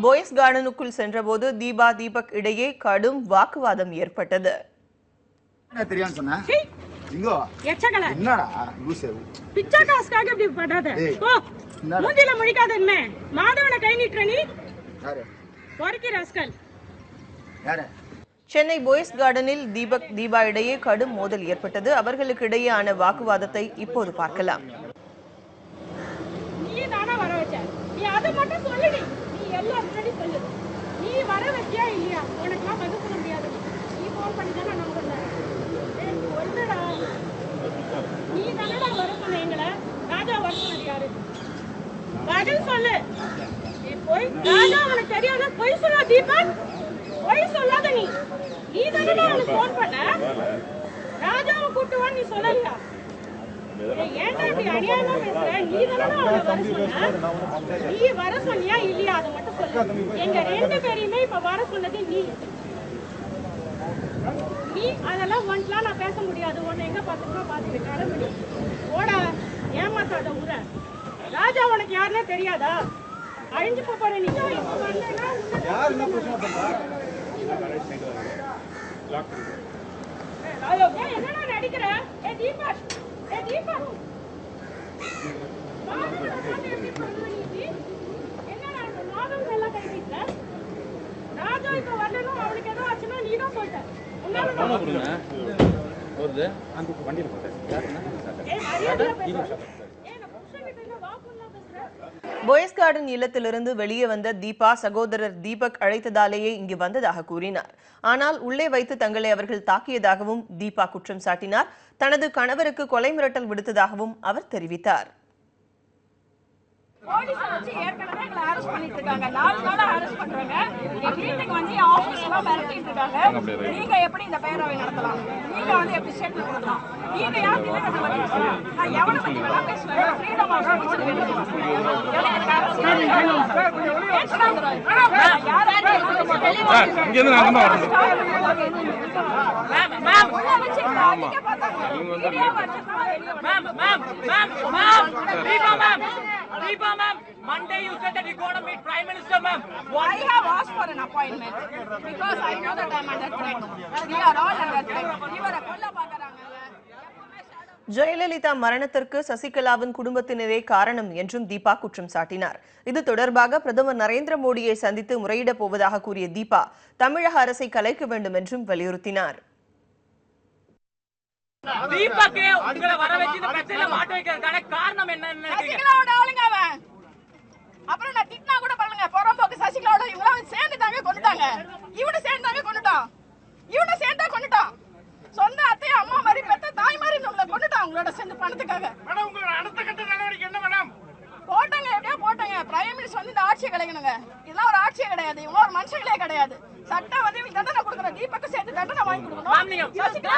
Boys கார்டனுக்குள் சென்றபோது தீபா தீபக் இடையே கடும் வாக்குவாதம் ஏற்பட்டது. சென்னை போய்ஸ் கார்டனில் தீபக் தீபா இடையே கடும் மோதல் ஏற்பட்டது. அவர்களுக்கு இடையேயான வாக்குவாதத்தை இப்போது பார்க்கலாம். நான் பேச முடியாது. எங்க பாத்துட்டு ஓடா ஏமாத்தாத ஊர ராஜா உனக்கு யாருன்னே தெரியாதா? அழிஞ்சு போற நீ என்ன நடிக்கிற? ராஜா இப்ப வரணும் அவனுக்கு ஏதோ ஆச்சுன்னா நீ தான் போயிட்ட. போய்ஸ் கார்டன் இல்லத்திலிருந்து வெளியே வந்த தீபா சகோதரர் தீபக் அழைத்ததாலேயே இங்கு வந்ததாக கூறினார். ஆனால் உள்ளே வைத்து தங்களை அவர்கள் தாக்கியதாகவும் தீபா குற்றம் சாட்டினார். தனது கணவருக்கு கொலை மிரட்டல் விடுத்ததாகவும் அவர் தெரிவித்தார். Deepa ma'am, Monday you said that you're going to meet Prime Minister ma'am. I have asked for an appointment because I know that I'm under threat. We are all under threat. You are a kolla paakaranga. Jayalalithaa மரணத்திற்கு சசிகலாவின் குடும்பத்தினரே காரணம் என்றும் தீபா குற்றம் சாட்டினார். இது தொடர்பாக பிரதமர் நரேந்திர மோடியை சந்தித்து முறையிடப் போவதாக கூறிய தீபா தமிழக அரசை கலைக்க வேண்டும் என்றும் வலியுறுத்தினார். தீபக்கே உங்களை வர வச்சு இந்த பிரச்சனையில மாட்ட வைக்கிறதுக்கான காரணம் என்னன்னு நினைக்கிறீங்க? சசிகலாவோட ஆளுங்க அவன். அப்புறம் நான் திட்டினா கூட பண்ணுங்க. பொறம்போக்கு சசிகலாவோட இவங்க சேர்ந்து தாங்க கொண்டுட்டாங்க. இவனை சேர்ந்து தாங்க கொண்டுட்டான். இவனை சேர்ந்தா கொண்டுட்டான். சொந்த அத்தை அம்மா மாதிரி பெத்த தாய் மாதிரி நம்மள கொண்டுட்டான் உங்களோட சேர்ந்து பணத்துக்காக. மேடம் உங்களோட அடுத்த கட்ட நடவடிக்கை என்ன மேடம்? போட்டாங்க எப்படியா போட்டாங்க. பிரைம் மினிஸ்டர் வந்து இந்த ஆட்சியை கலைக்கணுங்க. இதெல்லாம் ஒரு ஆட்சியே கிடையாது. இவங்க ஒரு மனுஷங்களே கிடையாது. சட்டம் வந்து இவங்க தண்டனை கொடுக்குற தீபக்கு சேர்த்து தண்டனை வாங்கி கொடுக்கணும். சசிகலா